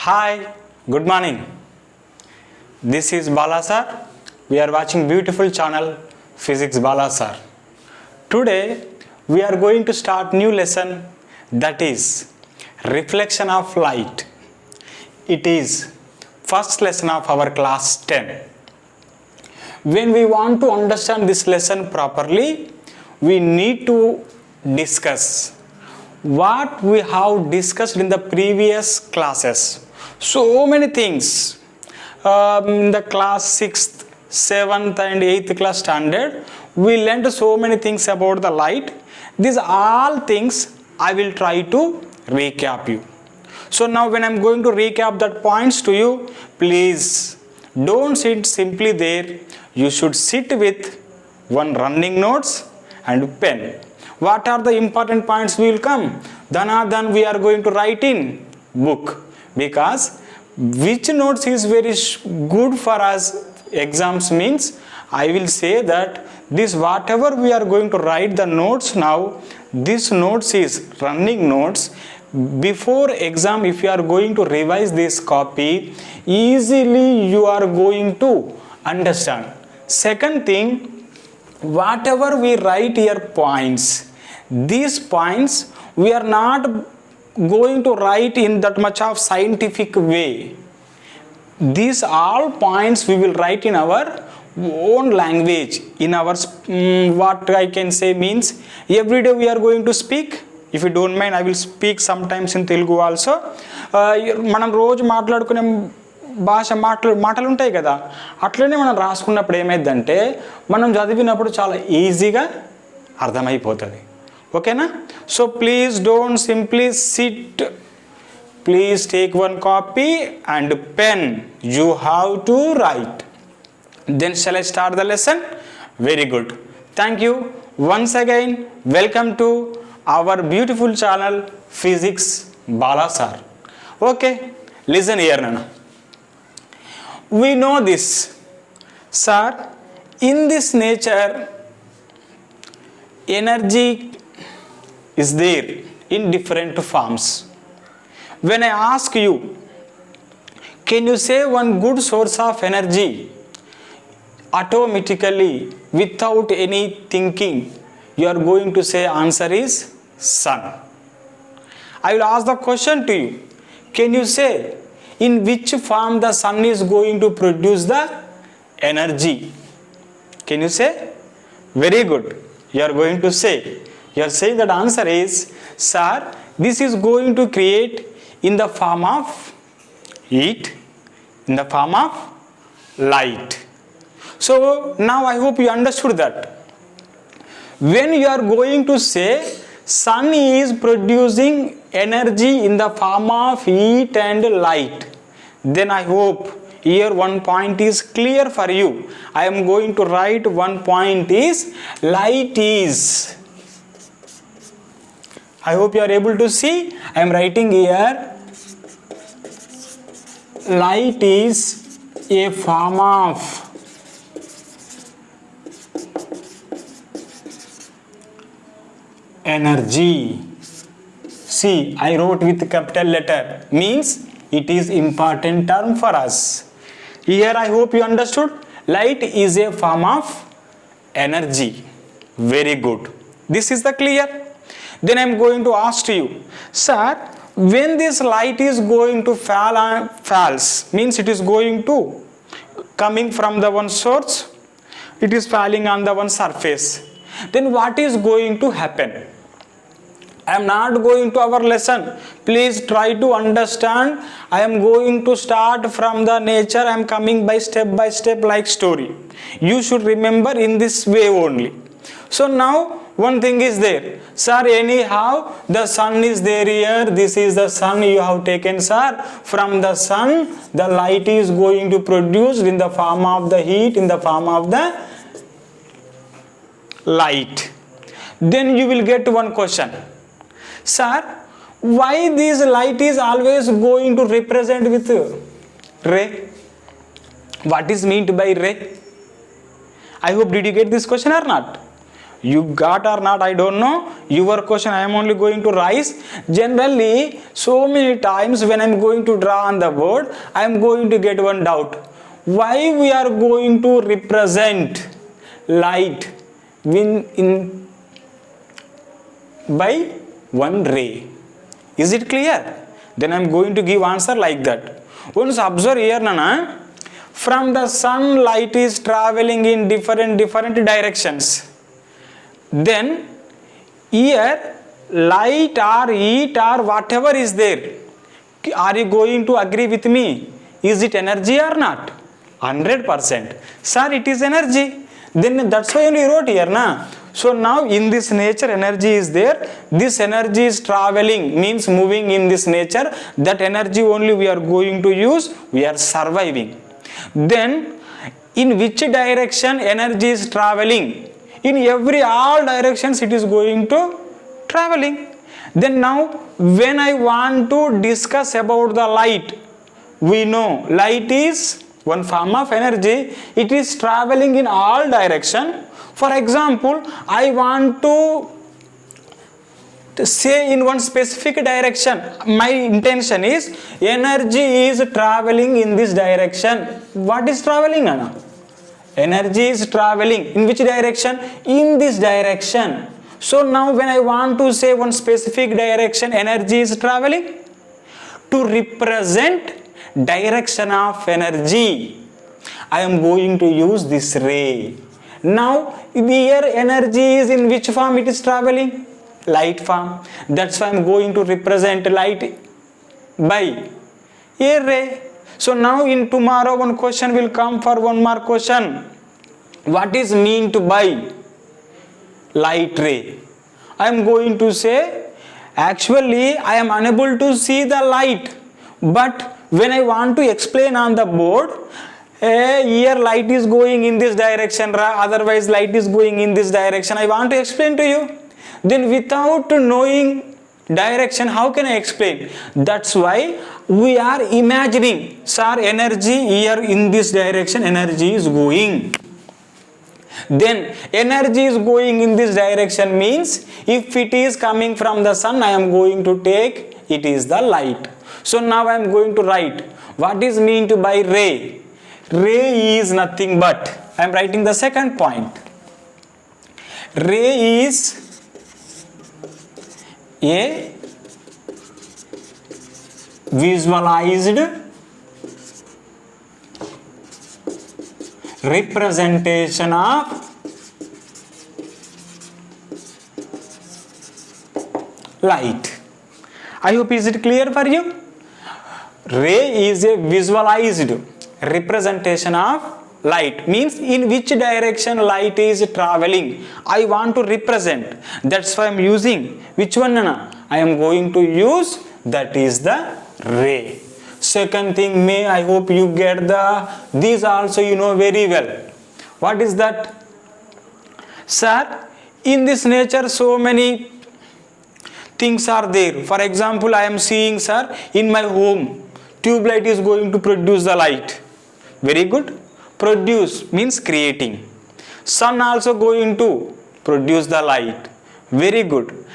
Hi, good morning. This is Bala sir. We are watching beautiful channel Physics Bala sir. Today we are going to start new lesson, that is reflection of light. It is first lesson of our class 10. When we want to understand this lesson properly, we need to discuss what we have discussed in the previous classes. So many things in the class 6th, 7th and 8th class standard, we learned so many things about the light. These all things I will try to recap you. So now when I am going to recap that points to you, please don't sit simply there. You should sit with one running notes and pen. What are the important points will come? Then we are going to write in book, because which notes is very good for us exams means I will say that this whatever we are going to write the notes now, this notes is running notes. Before exam, if you are going to revise this copy, easily you are going to understand. Second thing, whatever we write here points, these points we are not going to write in that much of scientific way. These all points we will write in our own language, in our what I can say means every day we are going to speak. If you don't mind, I will speak sometimes in Telugu also. మనం రోజు మాట్లాడుకునే భాష మాటలు ఉంటాయి కదా, అట్లనే మనం రాసుకున్నప్పుడు ఏమైందంటే మనం చదివినప్పుడు చాలా ఈజీగా అర్థమైపోతుంది. ఓకేనా? So please don't simply SIT. Please take one copy and pen. You have to right. Then shall I start the lesson? Very good. Thank you. Once again, welcome to our beautiful channel Physics Bala sir. Okay, listen here Nana. We know this, sir. In this nature, energy is there in different forms. When I ask you, can you say one good source of energy? Automatically, without any thinking, you are going to say answer is sun. I will ask the question to you. Can you say in which form the sun is going to produce the energy? Can you say? Very good. You are going to say. You are saying that answer is, sir, this is going to create in the form of heat, in the form of light. So now I hope you understood that. When you are going to say sun is producing energy in the form of heat and light, then I hope here one point is clear for you. I am going to write one point is light is. I hope you are able to see. I am writing here light is a form of energy. See, I wrote with capital letter, means it is important term for us. Here I hope you understood. Light is a form of energy. Very good. This is the clear. Then I am going to ask to you, sir, when this light is going to falls, means it is going to coming from the one source, it is falling on the one surface, then what is going to happen? I am not going to our lesson. Please try to understand. I am going to start from the nature. I am coming by step like story. You should remember in this way only. So now one thing is there. Sir, anyhow the sun is there here. This is the sun you have taken, sir. From the sun the light is going to produce in the form of the heat, in the form of the light. Then you will get one question. Sir, why this light is always going to represent with ray? What is meant by ray? I hope did you get this question or not? You got or not, I don't know. Your question I am only going to raise. Generally, so many times when I am going to draw on the board, I am going to get one doubt. Why we are going to represent light by one ray? Is it clear? Then I am going to give answer like that. Once observe here, Nana. From the sun, light is traveling in different directions. Then here light or heat or whatever is there, are you going to agree with me? Is it energy or not? 100%. Sir, it is energy. Then that's why only wrote here, na? So now in this nature energy is there. This energy is traveling, means moving in this nature. That energy only we are going to use. We are surviving. Then in which direction energy is traveling? In all directions it is going to traveling. Then now when I want to discuss about the light, we know light is one form of energy. It is traveling in all direction. For example, I want to say in one specific direction. My intention is energy is traveling in this direction. What is traveling, Anna? Energy is traveling in which direction? In this direction. So now when I want to say one specific direction, energy is traveling. To represent direction of energy, I am going to use this ray. Now here energy is in which form it is traveling? Light form. That's why I am going to represent light by a ray. So now in tomorrow one question will come for one more question. What is meant by light ray? I am going to say actually I am unable to see the light, but when I want to explain on the board, here light is going in this direction, otherwise light is going in this direction, I want to explain to you. Then without knowing direction, how can I explain? That's why we are imagining, sir, energy here in this direction, energy is going. Then energy is going in this direction means if it is coming from the sun, I am going to take it is the light. So now I am going to write what is meant by ray. Ray is nothing but, I am writing the second point. Ray is a visualized representation of light. I hope is it clear for you? Ray is a visualized representation of light, means in which direction light is traveling. I want to represent. That's why I am using which one, Nana? I am going to use that is the ray. Second thing, I hope you get these also you know very well. What is that? Sir, in this nature so many things are there. For example, I am seeing, sir, in my home, tube light is going to produce the light. Very good. Produce means creating. Sun also going to produce the light. Very good.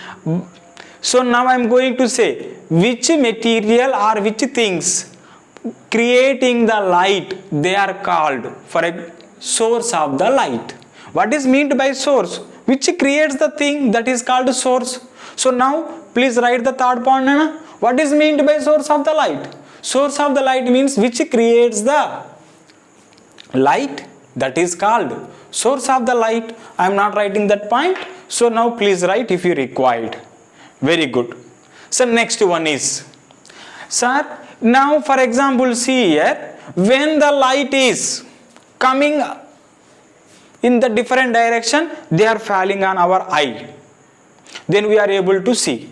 So now I am going to say which material or which things creating the light, they are called for a source of the light. What is meant by source? Which creates the thing, that is called source. So now please write the third point, Nana. What is meant by source of the light? Source of the light means which creates the light, that is called source of the light. I am not writing that point. So now please write if you required. Very good. So next one is, sir, now for example see here, when the light is coming in the different direction, they are falling on our eye. Then we are able to see.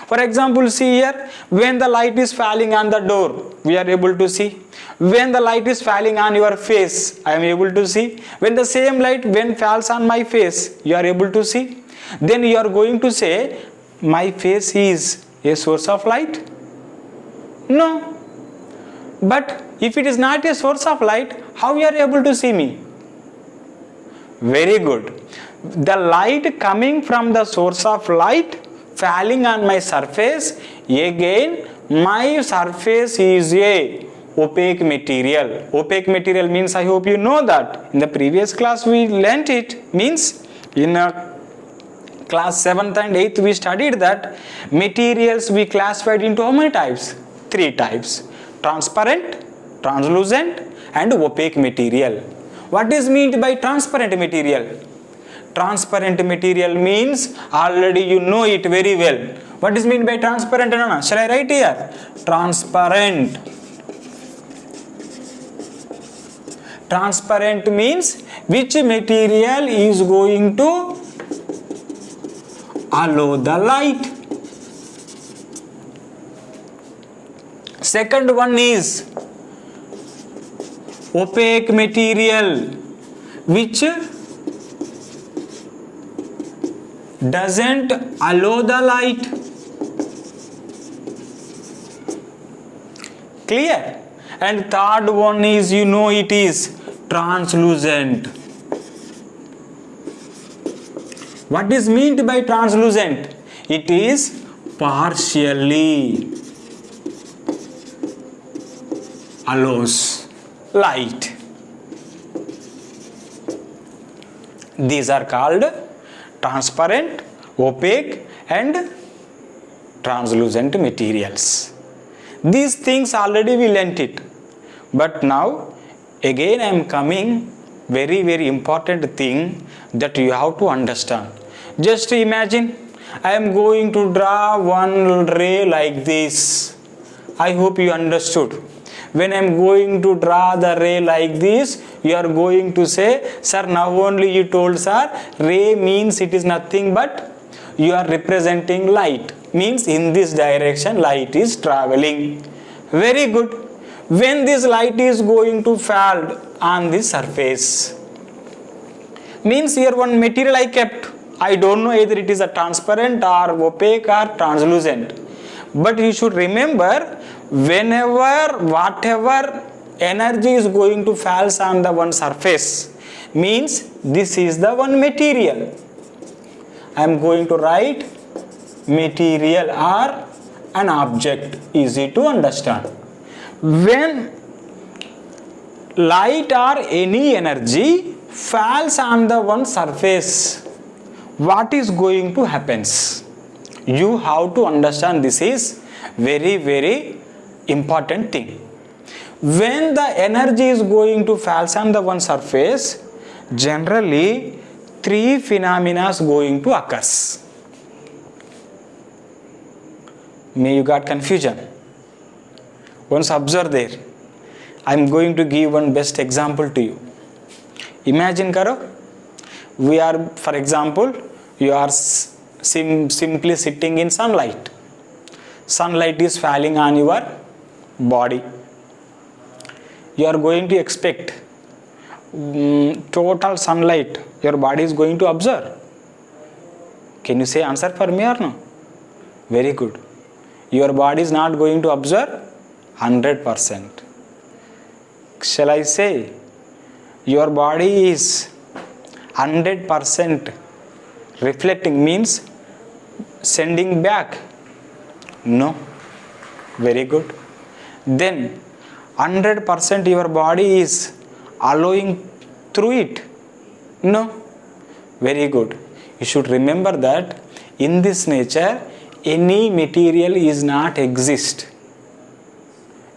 For example, see here, when the light is falling on the door, we are able to see. When the light is falling on your face, I am able to see. When the same light when falls on my face, you are able to see. Then you are going to say, my face is a source of light? No. But if it is not a source of light, how you are able to see me? Very good. The light coming from the source of light falling on my surface, again my surface is a opaque material. Opaque material means, I hope you know that in the previous class we learnt it. Means in class 7th and 8th we studied that materials we classified into how many types? 3 types: transparent, translucent and opaque material. What is meant by transparent material? Transparent material means, already you know it very well. What is meant by transparent? No. Shall I write here? Transparent. Transparent means which material is going to allow the light. Second one is opaque material, which doesn't allow the light. Clear? And third one is, you know, it is translucent. What is meant by translucent? It is partially allows light. These are called transparent, opaque and translucent materials. These things already we learnt it, but now again I am coming very important thing that you have to understand. Just imagine I am going to draw one ray like this. I hope you understood. When I am going to draw the ray like this, you are going to say, sir, now only you told, sir, ray means it is nothing but you are representing light. Means in this direction light is traveling. Very good. When this light is going to fall on this surface, means here one material I kept. I don't know either it is a transparent or opaque or translucent. But you should remember, whenever whatever energy is going to fall on the one surface, means this is the one material. I am going to write material or an object. Easy to understand. When light or any energy falls on the one surface, what is going to happen? You have to understand. This is very important thing. When the energy is going to fall on the one surface, generally 3 phenomena is going to occur. May you got confusion? Once observe there. I am going to give one best example to you. Imagine karo, we are, for example, you are simply sitting in sunlight. Sunlight is falling on your body. You are going to expect total sunlight your body is going to observe. Can you say answer for me or no? Very good. Your body is not going to observe 100%. Shall I say your body is 100% reflecting, means sending back? No. Very good. Then 100% your body is allowing through it? No. Very good. You should remember that in this nature any material is not exist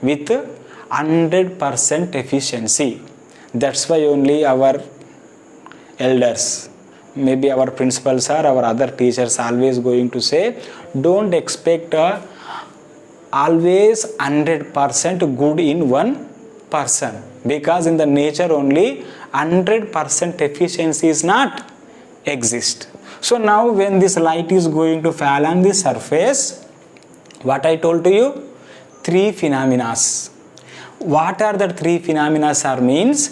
with 100% efficiency. That's why only our elders, maybe our principals or our other teachers always going to say, don't expect always 100% good in one person, because in the nature only 100% efficiency is not exist. So now when this light is going to fall on the surface, what I told to you, 3 phenomena. What are the 3 phenomena are means?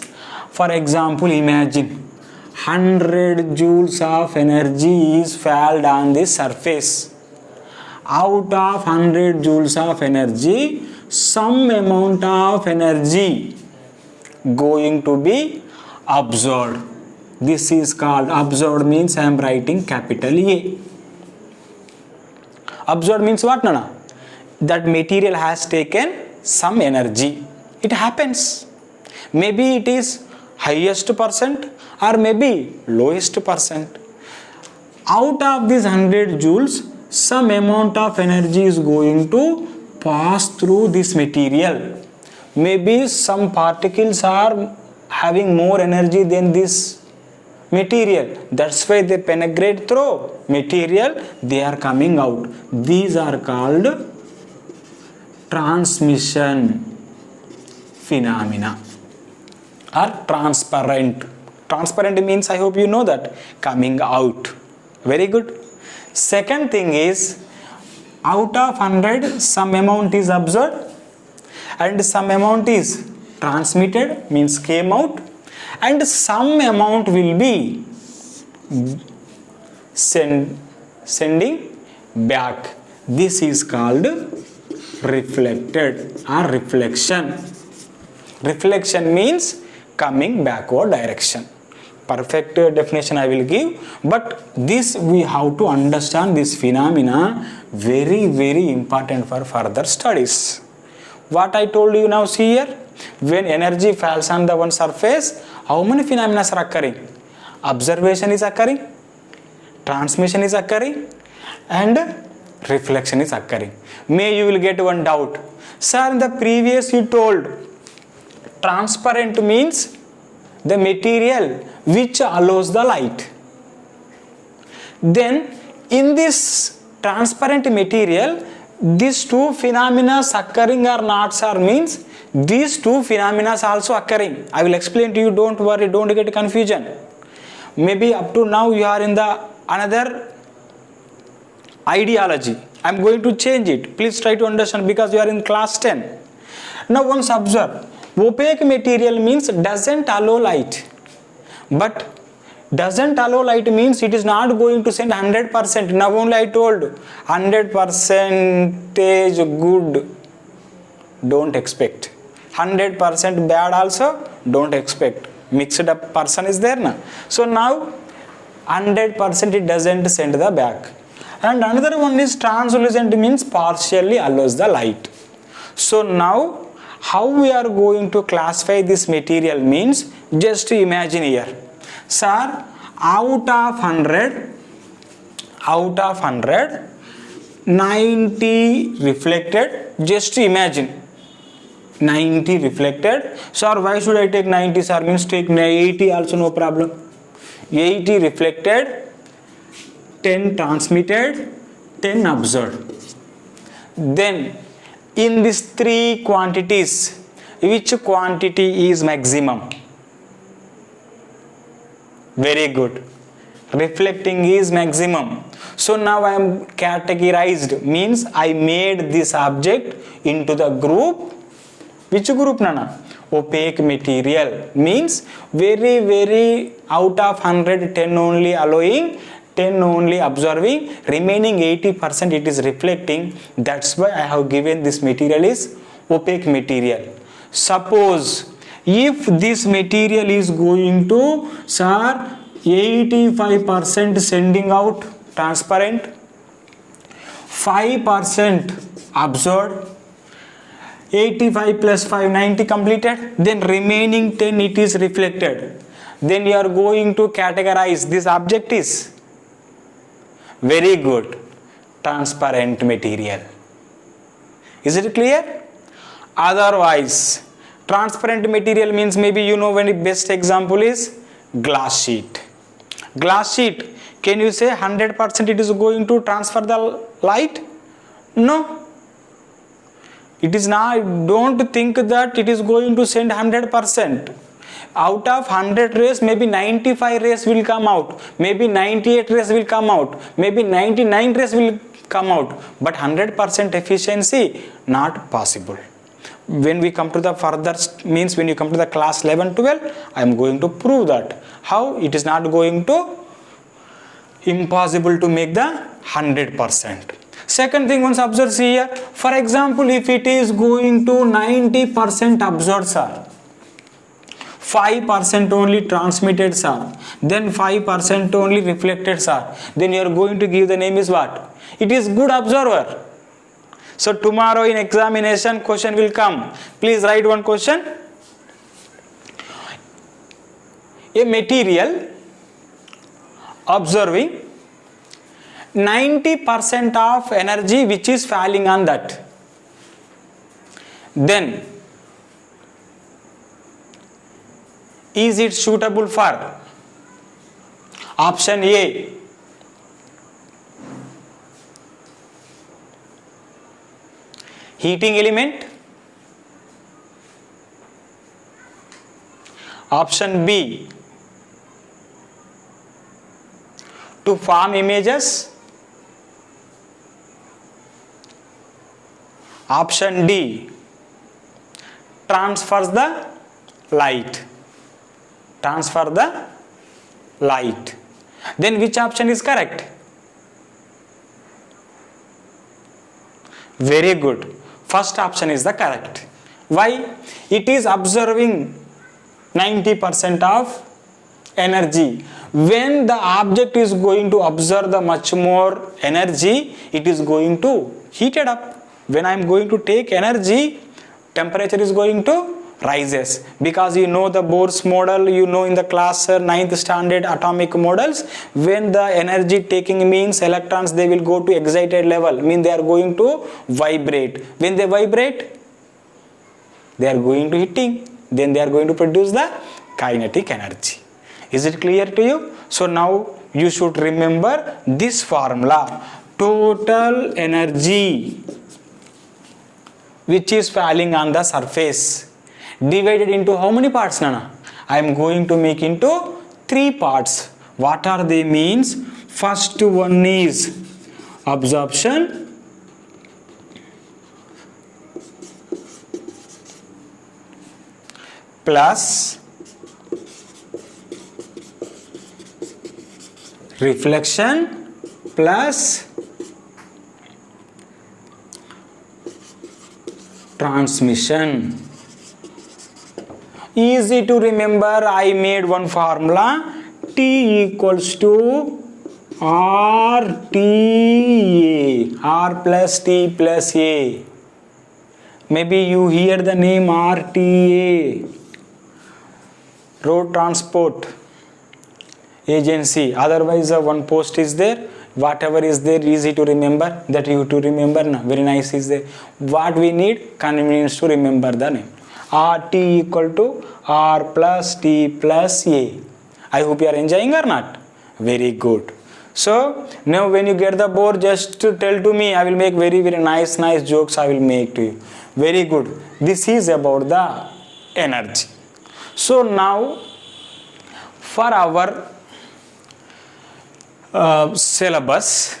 For example, imagine 100 joules of energy is fell on this surface. Out of 100 joules of energy, some amount of energy going to be absorbed. This is called absorbed, means I am writing capital A. Absorbed means what, Nana? That material has taken some energy. It happens. Maybe it is highest percent or maybe lowest percent. Out of these 100 joules, some amount of energy is going to pass through this material. Maybe some particles are having more energy than this material. That's why they penetrate through material, they are coming out. These are called transmission phenomena or transparent. Transparent means, I hope you know that, coming out. Very good. Second thing is, out of 100 some amount is absorbed and some amount is transmitted, means came out, and some amount will be sending back. This is called reflected or reflection. Reflection means coming backward direction. Perfect definition I will give, but this we have to understand this phenomena, very important for further studies. What I told you now, see here, when energy falls on the one surface, how many phenomena are occurring? Observation is occurring, transmission is occurring, and reflection is occurring. May you will get one doubt. Sir, in the previous you told transparent means the material which allows the light. Then in this transparent material, these two phenomena occurring or not, sir, means these two phenomena also occurring. I will explain to you, don't worry, don't get confusion. Maybe up to now you are in the another ideology. I am going to change it. Please try to understand because you are in class 10. Now once observe, opaque material means doesn't allow light. But doesn't allow light means it is not going to send 100%. Now only I told 100% good, don't expect. 100% bad also, don't expect. Mixed up person is there now. So now 100% it doesn't send the back. And another one is translucent means partially allows the light. So now how we are going to classify this material means, just imagine here. Sir, out of 100, 90 reflected. Just imagine 90 reflected. Sir, why should I take 90? Sir, means take 80 also, no problem. 80 reflected, 10 transmitted, 10 observed. Then in these three quantities, which quantity is maximum? Very good. Reflecting is maximum. So now I am categorized, means I made this object into the group. Which group, Nana? Opaque material, means very out of 100, 10 only allowing, 10 only observing, remaining 80% it is reflecting. That's why I have given this material is opaque material. Suppose if this material is going to, sir, 85% sending out transparent, 5% observed, 85 plus 5, 90 completed, then remaining 10 it is reflected. Then you are going to categorize this object is very good transparent material. Is it clear? Otherwise, transparent material means, maybe you know, when the best example is glass sheet. Glass sheet, can you say 100% it is going to transfer the light? No. It is not. Don't think that it is going to send 100%. Out of 100 rays, maybe 95 rays will come out, maybe 98 rays will come out, maybe 99 rays will come out, but 100% efficiency not possible. When we come to the further, means when you come to the class 11, 12, I am going to prove that how it is not going to impossible to make the 100%. Second thing, once observe here, for example, if it is going to 90% observed, sir, 5% only transmitted, sir. Then 5% only reflected, sir. Then you are going to give the name is what? It is good observer. So tomorrow in examination question will come. Please write one question. A material observing 90% of energy which is falling on that. Then is it suitable for option A, heating element, option B, to form images, option D, transfers the light. Transfer the light. Then which option is correct? Very good. First option is the correct. Why? It is observing 90% of energy. When the object is going to observe the much more energy, it is going to heat it up. When I am going to take energy, temperature is going to rises, because you know the Bohr's model, you know in the class 9th standard atomic models, when the energy taking means electrons, they will go to excited level, mean they are going to vibrate. When they vibrate, they are going to heating, then they are going to produce the kinetic energy. Is it clear to you? So now you should remember this formula: total energy which is falling on the surface divided into how many parts, Nana? I am going to make into 3 parts. What are they means? First one is absorption, plus reflection, plus transmission. Easy to remember. I made one formula: T equals to RTA, R plus T plus A. Maybe you hear the name RTA, Road Transport Agency. Otherwise, one post is there. Whatever is there, easy to remember. That you to remember, na? Very nice is there. What we need? Convenience to remember the name. RT equal to R plus T plus A. I hope you are enjoying or not? Very good. So now when you get the board, just tell to me. I will make very nice jokes I will make to you. Very good. This is about the energy. So now for our syllabus,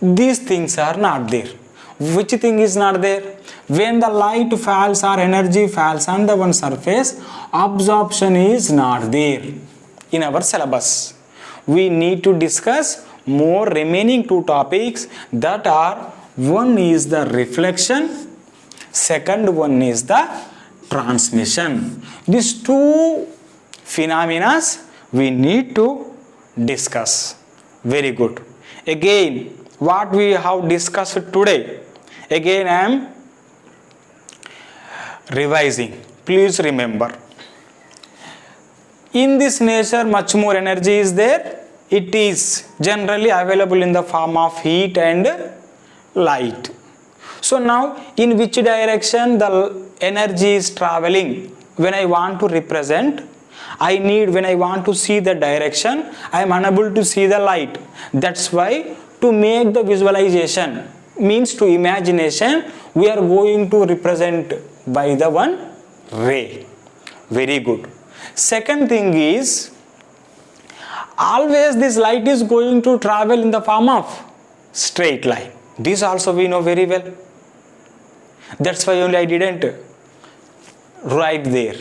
these things are not there. Which thing is not there? When the light falls or energy falls on the one surface, absorption is not there in our syllabus. We need to discuss more remaining 2 topics, that are, one is the reflection, second one is the transmission. These 2 phenomena we need to discuss. Very good. Again, what we have discussed today, again I am revising. Please remember, in this nature much more energy is there. It is generally available in the form of heat and light. So now in which direction the energy is traveling? When I want to represent, when I want to see the direction, I am unable to see the light. That's why to make the visualization, means to imagination, we are going to represent by the one ray. Very good. Second thing is, always this light is going to travel in the form of straight line. This also we know very well. That's why only I didn't write there.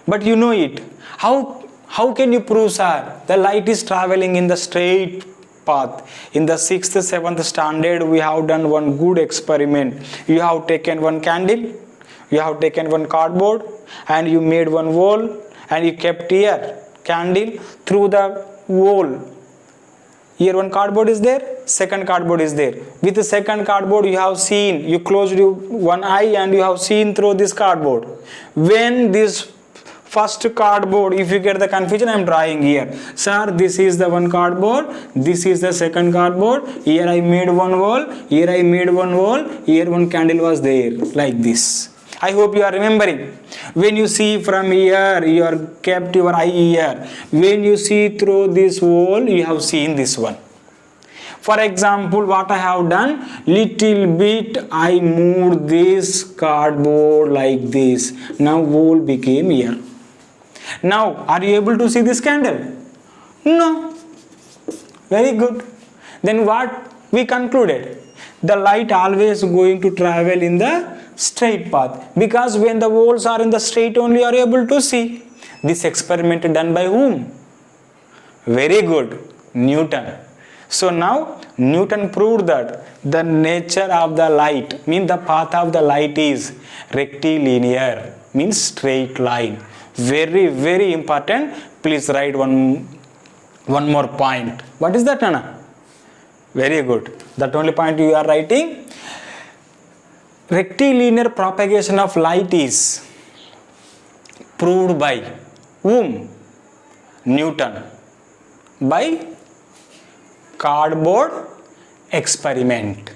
But you know it. How can you prove, sir? The light is traveling in the straight path. In the 6th, 7th standard, we have done one good experiment. You have taken one candle, you have taken one cardboard, and you made one wall, and you kept here candle through the wall. Here one cardboard is there, second cardboard is there. With the second cardboard you have seen, you closed one eye and you have seen through this cardboard. When this first cardboard, if you get the confusion, I am drawing here. Sir, this is the one cardboard, this is the second cardboard. Here I made one wall, here I made one wall, here one candle was there, like this. I hope you are remembering. When you see from here, you are kept your eye here. When you see through this wall, you have seen this one. For example, what I have done, little bit I moved this cardboard like this. Now wall became here. Now, are you able to see this candle? No. Very good. Then what we concluded? The light always going to travel in the straight path, because when the walls are in the straight only you are able to see. This experiment done by whom? Very good, Newton. So now Newton proved that the nature of the light, means the path of the light is rectilinear, means straight line. Very, very important. Please write one more point. What is that, Nana? Very good. That only point you are writing. Rectilinear propagation of light is proved by whom? Newton. By cardboard experiment.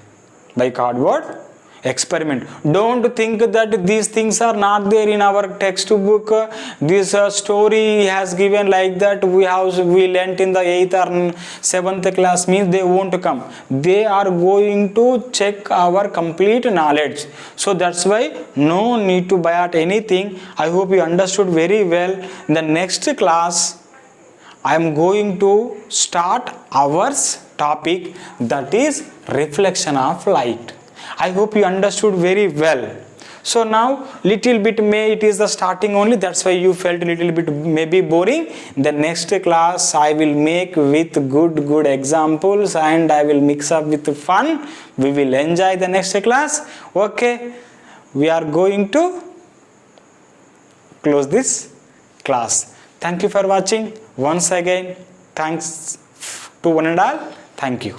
By cardboard experiment. Don't think that these things are not there in our textbook. This story has given like that we learnt in the 8th or 7th class, means they won't come. They are going to check our complete knowledge. So that's why no need to buy at anything. I hope you understood very well. In the next class I am going to start our topic, that is reflection of light. I hope you understood very well. So now little bit it is the starting only, that's why you felt a little bit maybe boring. The next class I will make with good examples and I will mix up with fun. We will enjoy the next class. Okay, we are going to close this class. Thank you for watching. Once again, thanks to one and all. Thank you.